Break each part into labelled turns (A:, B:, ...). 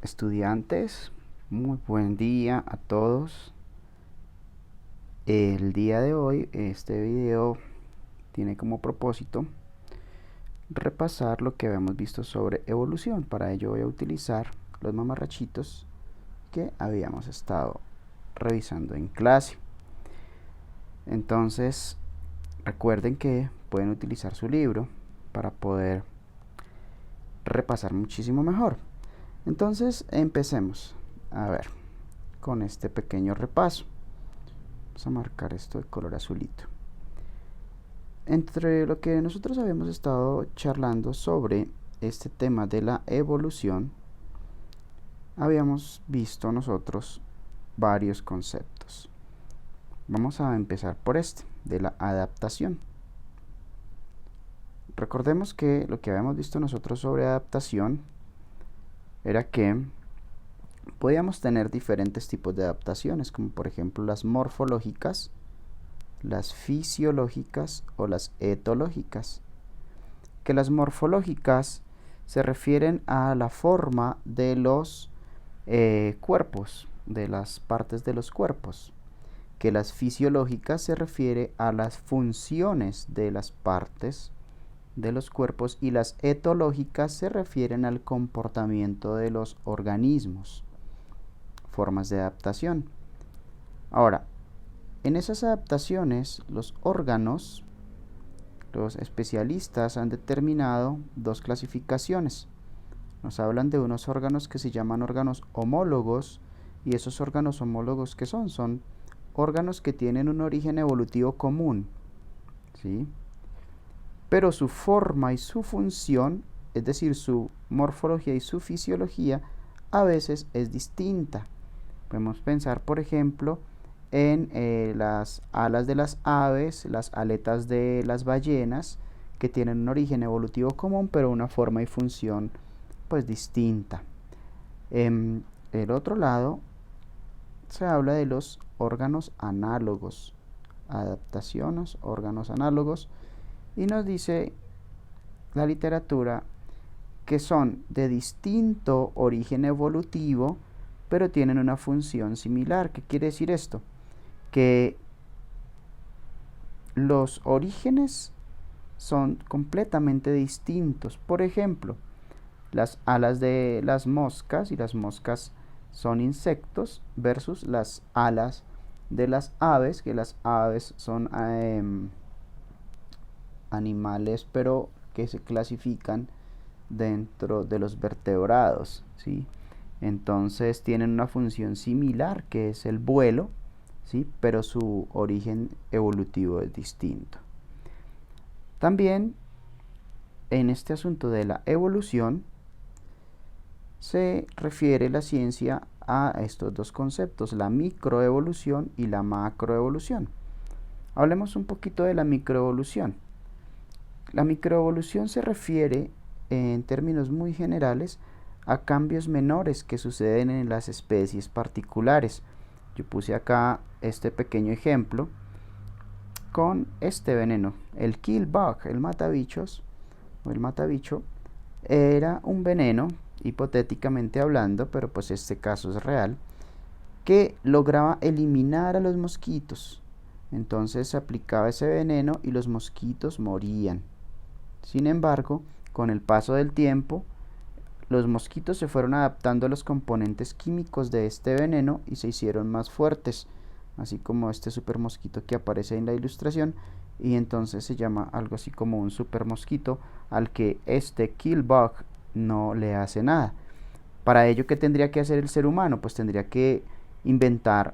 A: Estudiantes, muy buen día a todos. El día de hoy este video tiene como propósito repasar lo que habíamos visto sobre evolución. Para ello voy a utilizar los mamarrachitos que habíamos estado revisando en clase. Entonces recuerden que pueden utilizar su libro para poder repasar muchísimo mejor. Entonces empecemos a ver con este pequeño repaso. Vamos a marcar esto de color azulito. Entre lo que nosotros habíamos estado charlando sobre este tema de la evolución, habíamos visto nosotros varios conceptos. Vamos a empezar por este, de la adaptación. Recordemos que lo que habíamos visto nosotros sobre adaptación era que podíamos tener diferentes tipos de adaptaciones, como por ejemplo las morfológicas, las fisiológicas o las etológicas. Que las morfológicas se refieren a la forma de los cuerpos, de las partes de los cuerpos. Que las fisiológicas se refiere a las funciones de las partes de los cuerpos, y las etológicas se refieren al comportamiento de los organismos. Formas de adaptación. Ahora, en esas adaptaciones, los órganos, los especialistas han determinado dos clasificaciones. Nos hablan de unos órganos que se llaman órganos homólogos, y esos órganos homólogos, ¿qué son? Son órganos que tienen un origen evolutivo común, ¿sí? Pero su forma y su función, es decir, su morfología y su fisiología, a veces es distinta. Podemos pensar, por ejemplo, en las alas de las aves, las aletas de las ballenas, que tienen un origen evolutivo común, pero una forma y función pues distinta. En el otro lado se habla de los órganos análogos, adaptaciones, órganos análogos, y nos dice la literatura que son de distinto origen evolutivo, pero tienen una función similar. ¿Qué quiere decir esto? Que los orígenes son completamente distintos. Por ejemplo, las alas de las moscas, y las moscas son insectos, versus las alas de las aves, que las aves son animales, pero que se clasifican dentro de los vertebrados, ¿sí? Entonces tienen una función similar, que es el vuelo, ¿sí? Pero su origen evolutivo es distinto. También en este asunto de la evolución se refiere la ciencia a estos dos conceptos, la microevolución y la macroevolución. Hablemos un poquito de la microevolución. La microevolución se refiere, en términos muy generales, a cambios menores que suceden en las especies particulares. Yo puse acá este pequeño ejemplo con este veneno, el kill bug, el matabichos o el matabicho. Era un veneno, hipotéticamente hablando, pero pues este caso es real, que lograba eliminar a los mosquitos. Entonces se aplicaba ese veneno y los mosquitos morían. Sin embargo, con el paso del tiempo, los mosquitos se fueron adaptando a los componentes químicos de este veneno y se hicieron más fuertes, así como este super mosquito que aparece en la ilustración, y entonces se llama algo así como un super mosquito al que este kill bug no le hace nada. Para ello, ¿qué tendría que hacer el ser humano? Pues tendría que inventar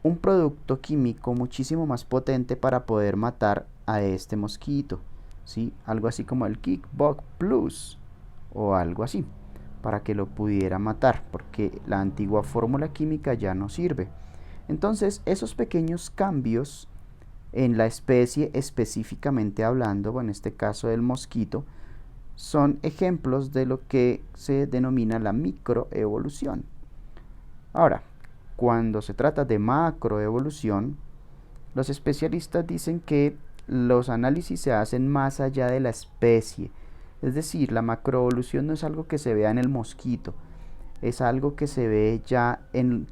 A: un producto químico muchísimo más potente para poder matar a este mosquito, ¿sí? Algo así como el Kickbug Plus o algo así, para que lo pudiera matar, porque la antigua fórmula química ya no sirve. Entonces, esos pequeños cambios en la especie, específicamente hablando, o en este caso del mosquito, son ejemplos de lo que se denomina la microevolución. Ahora, cuando se trata de macroevolución, los especialistas dicen que los análisis se hacen más allá de la especie. Es decir, la macroevolución no es algo que se vea en el mosquito. es algo que se ve ya en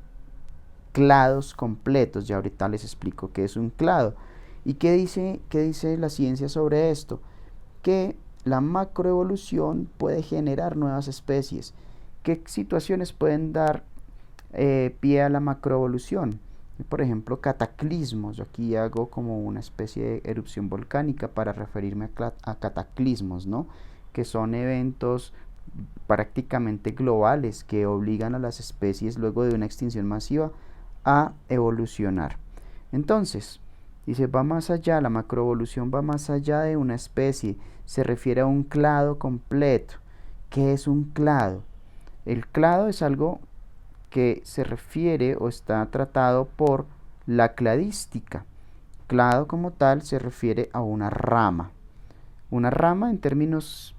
A: clados completos. Ya ahorita les explico qué es un clado. ¿Y qué dice la ciencia sobre esto? Que la macroevolución puede generar nuevas especies. ¿Qué situaciones pueden dar pie a la macroevolución? Por ejemplo, cataclismos. Yo aquí hago como una especie de erupción volcánica para referirme a cataclismos, ¿no? Que son eventos prácticamente globales que obligan a las especies luego de una extinción masiva a evolucionar. Entonces, dice, va más allá, la macroevolución va más allá de una especie, se refiere a un clado completo. ¿Qué es un clado? El clado es algo que se refiere o está tratado por la cladística. Clado como tal se refiere a una rama. Una rama en términos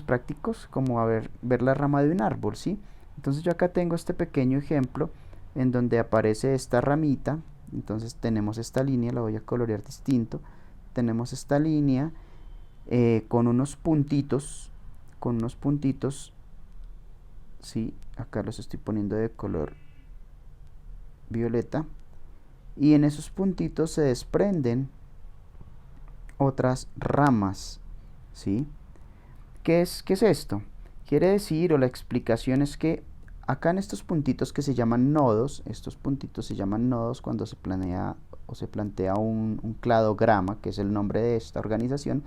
A: prácticos, como ver la rama de un árbol, ¿sí? Entonces yo acá tengo este pequeño ejemplo en donde aparece esta ramita. Entonces tenemos esta línea, la voy a colorear distinto. Tenemos esta línea con unos puntitos, ¿sí? Acá los estoy poniendo de color violeta. Y en esos puntitos se desprenden otras ramas, ¿sí? ¿Qué es esto? Quiere decir, o la explicación es que acá en estos puntitos que se llaman nodos, estos puntitos se llaman nodos cuando se planea o se plantea un cladograma, que es el nombre de esta organización.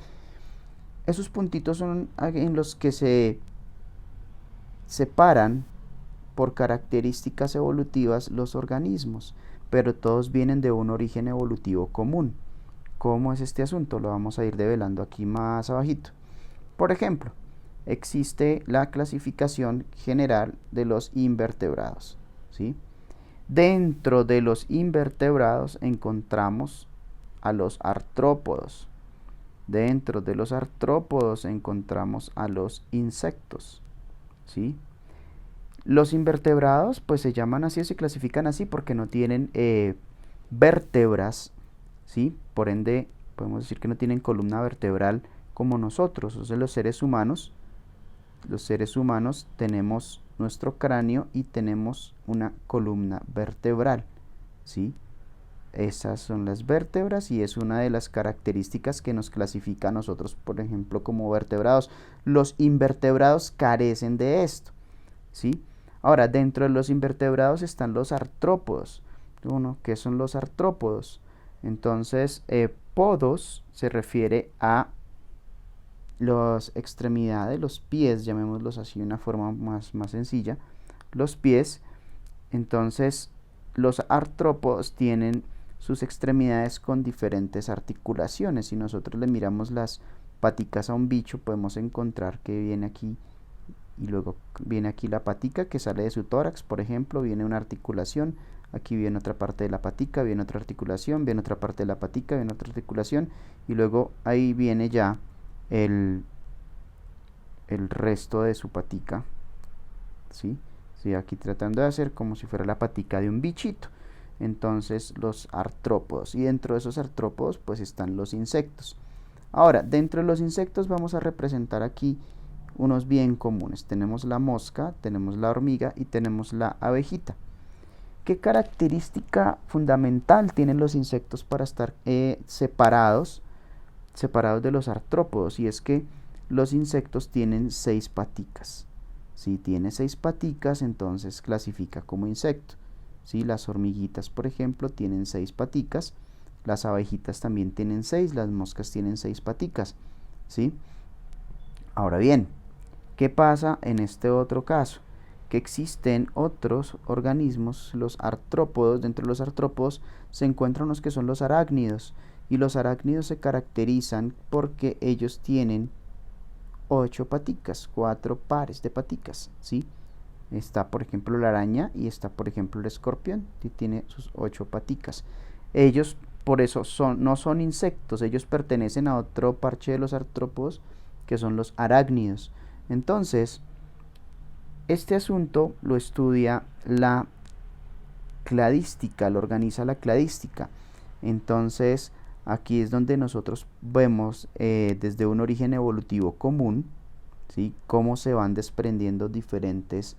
A: Esos puntitos son en los que se separan por características evolutivas los organismos, pero todos vienen de un origen evolutivo común. ¿Cómo es este asunto? Lo vamos a ir develando aquí más abajito. Por ejemplo, existe la clasificación general de los invertebrados, ¿sí? Dentro de los invertebrados encontramos a los artrópodos. Dentro de los artrópodos encontramos a los insectos, ¿sí? Los invertebrados pues se llaman así o se clasifican así porque no tienen vértebras, ¿sí? Por ende podemos decir que no tienen columna vertebral como nosotros. O sea, los seres humanos tenemos nuestro cráneo y tenemos una columna vertebral, ¿sí? Esas son las vértebras y es una de las características que nos clasifica a nosotros, por ejemplo, como vertebrados. Los invertebrados carecen de esto, ¿sí? Ahora, dentro de los invertebrados están los artrópodos. Bueno, ¿qué son los artrópodos? Entonces, podos se refiere a las extremidades, los pies, llamémoslos así de una forma más sencilla, los pies. Entonces, los artrópodos tienen sus extremidades con diferentes articulaciones. Si nosotros le miramos las paticas a un bicho, podemos encontrar que viene aquí y luego viene aquí la patica que sale de su tórax, por ejemplo, viene una articulación, aquí viene otra parte de la patica, viene otra articulación, viene otra parte de la patica, viene otra articulación y luego ahí viene ya el resto de su patica, ¿sí? Estoy aquí tratando de hacer como si fuera la patica de un bichito. Entonces los artrópodos, y dentro de esos artrópodos pues están los insectos. Ahora, dentro de los insectos vamos a representar aquí unos bien comunes. Tenemos la mosca, tenemos la hormiga y tenemos la abejita. ¿Qué característica fundamental tienen los insectos para estar separados de los artrópodos? Y es que los insectos tienen 6 paticas. Si tiene 6 paticas, entonces clasifica como insecto. ¿Sí? Las hormiguitas, por ejemplo, tienen 6 paticas. Las abejitas también tienen 6, las moscas tienen 6 paticas. ¿Sí? Ahora bien, ¿qué pasa en este otro caso? Que existen otros organismos, los artrópodos. Dentro de los artrópodos se encuentran los que son los arácnidos. Y los arácnidos se caracterizan porque ellos tienen 8 paticas, 4 pares de paticas, ¿sí? Está, por ejemplo, la araña y está, por ejemplo, el escorpión, que tiene sus 8 paticas. Ellos, por eso, no son insectos, ellos pertenecen a otro parche de los artrópodos, que son los arácnidos. Entonces, este asunto lo estudia la cladística, lo organiza la cladística. Entonces, aquí es donde nosotros vemos desde un origen evolutivo común, ¿sí? Cómo se van desprendiendo diferentes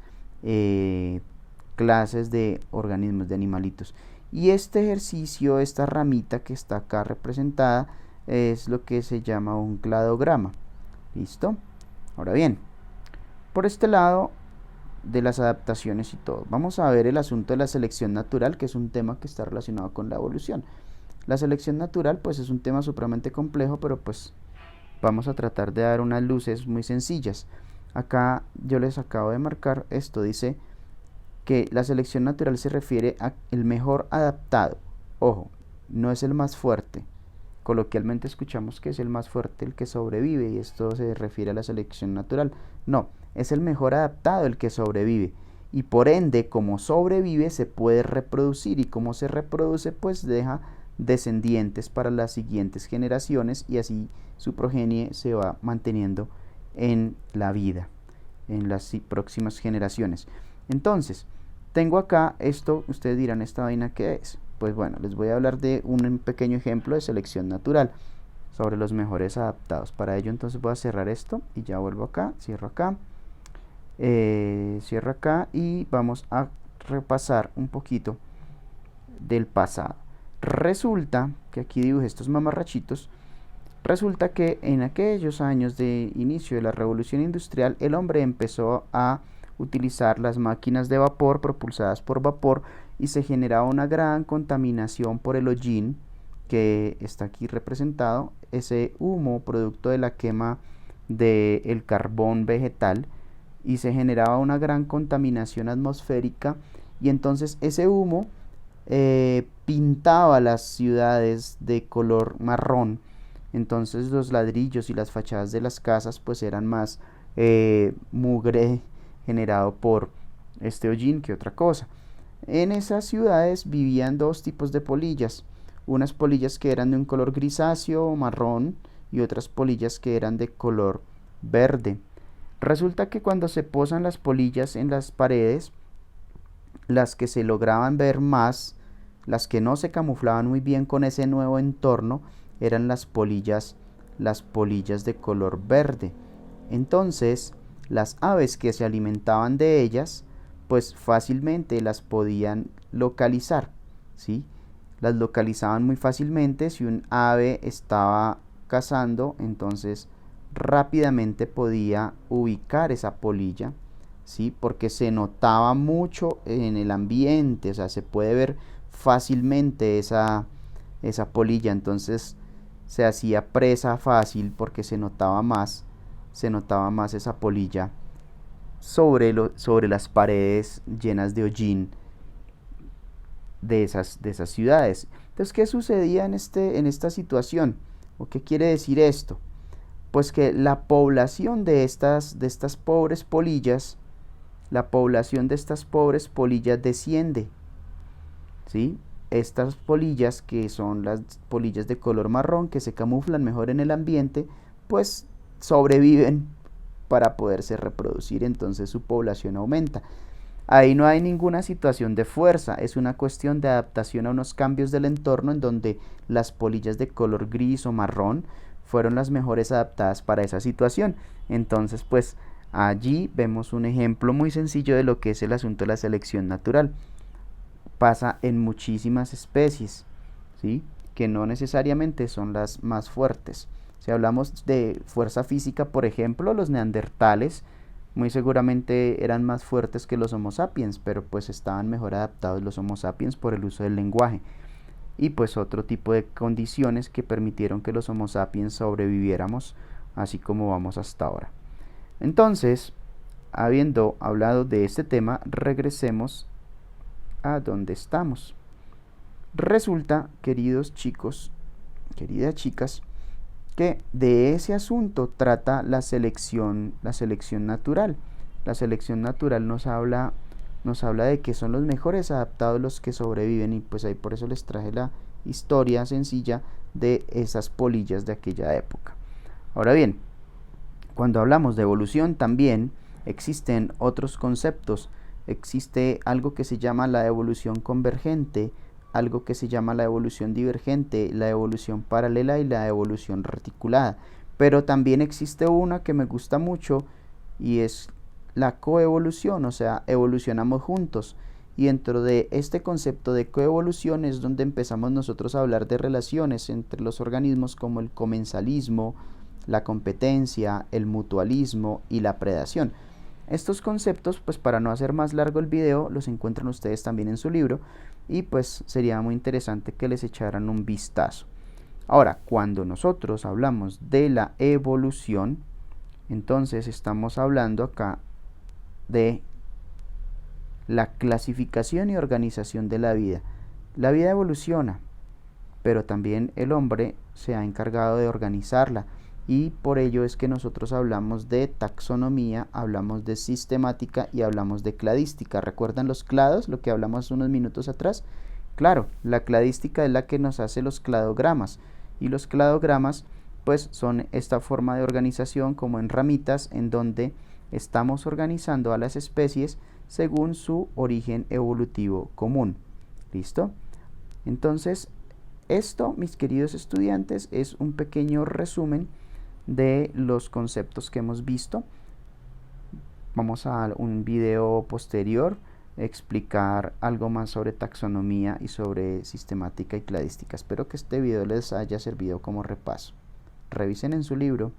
A: clases de organismos, de animalitos. Y este ejercicio, esta ramita que está acá representada, es lo que se llama un cladograma. ¿Listo? Ahora bien, por este lado de las adaptaciones y todo, vamos a ver el asunto de la selección natural, que es un tema que está relacionado con la evolución. La selección natural pues es un tema supremamente complejo, pero pues vamos a tratar de dar unas luces muy sencillas. Acá yo les acabo de marcar esto, dice que la selección natural se refiere a el mejor adaptado. Ojo, no es el más fuerte. Coloquialmente escuchamos que es el más fuerte el que sobrevive, y esto se refiere a la selección natural. No, es el mejor adaptado el que sobrevive, y por ende, como sobrevive, se puede reproducir, y como se reproduce, pues deja descendientes para las siguientes generaciones, y así su progenie se va manteniendo en la vida, en las próximas generaciones. Entonces, tengo acá esto, ustedes dirán, ¿esta vaina qué es? Pues bueno, les voy a hablar de un pequeño ejemplo de selección natural sobre los mejores adaptados. Para ello entonces voy a cerrar esto y ya vuelvo acá, cierro acá y vamos a repasar un poquito del pasado. Resulta que aquí dibujé estos mamarrachitos. Resulta que en aquellos años de inicio de la revolución industrial, el hombre empezó a utilizar las máquinas de vapor propulsadas por vapor, y se generaba una gran contaminación por el hollín, que está aquí representado, ese humo producto de la quema del carbón vegetal, y se generaba una gran contaminación atmosférica, y entonces ese humo pintaba las ciudades de color marrón. Entonces los ladrillos y las fachadas de las casas pues eran más mugre generado por este hollín que otra cosa. En esas ciudades vivían dos tipos de polillas, unas polillas que eran de un color grisáceo o marrón, y otras polillas que eran de color verde. Resulta que cuando se posan las polillas en las paredes, las que se lograban ver más, las que no se camuflaban muy bien con ese nuevo entorno, eran las polillas de color verde. Entonces, las aves que se alimentaban de ellas, pues fácilmente las podían localizar, ¿sí? Las localizaban muy fácilmente. Si un ave estaba cazando, entonces rápidamente podía ubicar esa polilla, ¿sí? Porque se notaba mucho en el ambiente, o sea, se puede ver fácilmente esa polilla, entonces se hacía presa fácil porque se notaba más esa polilla sobre las paredes llenas de hollín de esas ciudades. Entonces, ¿qué sucedía en esta situación? ¿O qué quiere decir esto? Pues que la población de estas pobres polillas, desciende, ¿sí? Estas polillas, que son las polillas de color marrón, que se camuflan mejor en el ambiente, pues sobreviven para poderse reproducir, entonces su población aumenta. Ahí no hay ninguna situación de fuerza, es una cuestión de adaptación a unos cambios del entorno, en donde las polillas de color gris o marrón fueron las mejores adaptadas para esa situación. Entonces, pues allí vemos un ejemplo muy sencillo de lo que es el asunto de la selección natural. Pasa en muchísimas especies, ¿sí? Que no necesariamente son las más fuertes. Si hablamos de fuerza física, por ejemplo, los neandertales muy seguramente eran más fuertes que los Homo sapiens, pero pues estaban mejor adaptados los Homo sapiens por el uso del lenguaje, y pues otro tipo de condiciones que permitieron que los Homo sapiens sobreviviéramos así como vamos hasta ahora. Entonces, habiendo hablado de este tema, regresemos a donde estamos. Resulta, queridos chicos, queridas chicas, que de ese asunto trata la selección natural. La selección natural nos habla de que son los mejores adaptados los que sobreviven, y pues ahí por eso les traje la historia sencilla de esas polillas de aquella época. Ahora bien, cuando hablamos de evolución también existen otros conceptos. Existe algo que se llama la evolución convergente, algo que se llama la evolución divergente, la evolución paralela y la evolución reticulada. Pero también existe una que me gusta mucho, y es la coevolución, o sea, evolucionamos juntos. Y dentro de este concepto de coevolución es donde empezamos nosotros a hablar de relaciones entre los organismos como el comensalismo, la competencia, el mutualismo y la predación. Estos conceptos, pues para no hacer más largo el video, los encuentran ustedes también en su libro y pues sería muy interesante que les echaran un vistazo. Ahora, cuando nosotros hablamos de la evolución, entonces estamos hablando acá de la clasificación y organización de la vida. La vida evoluciona, pero también el hombre se ha encargado de organizarla y por ello es que nosotros hablamos de taxonomía, hablamos de sistemática y hablamos de cladística. ¿Recuerdan los clados, lo que hablamos unos minutos atrás? Claro, la cladística es la que nos hace los cladogramas y los cladogramas pues son esta forma de organización como en ramitas en donde estamos organizando a las especies según su origen evolutivo común. ¿Listo? Entonces, esto, mis queridos estudiantes, es un pequeño resumen de los conceptos que hemos visto. Vamos a un video posterior explicar algo más sobre taxonomía y sobre sistemática y cladística. Espero que este video les haya servido como repaso. Revisen en su libro.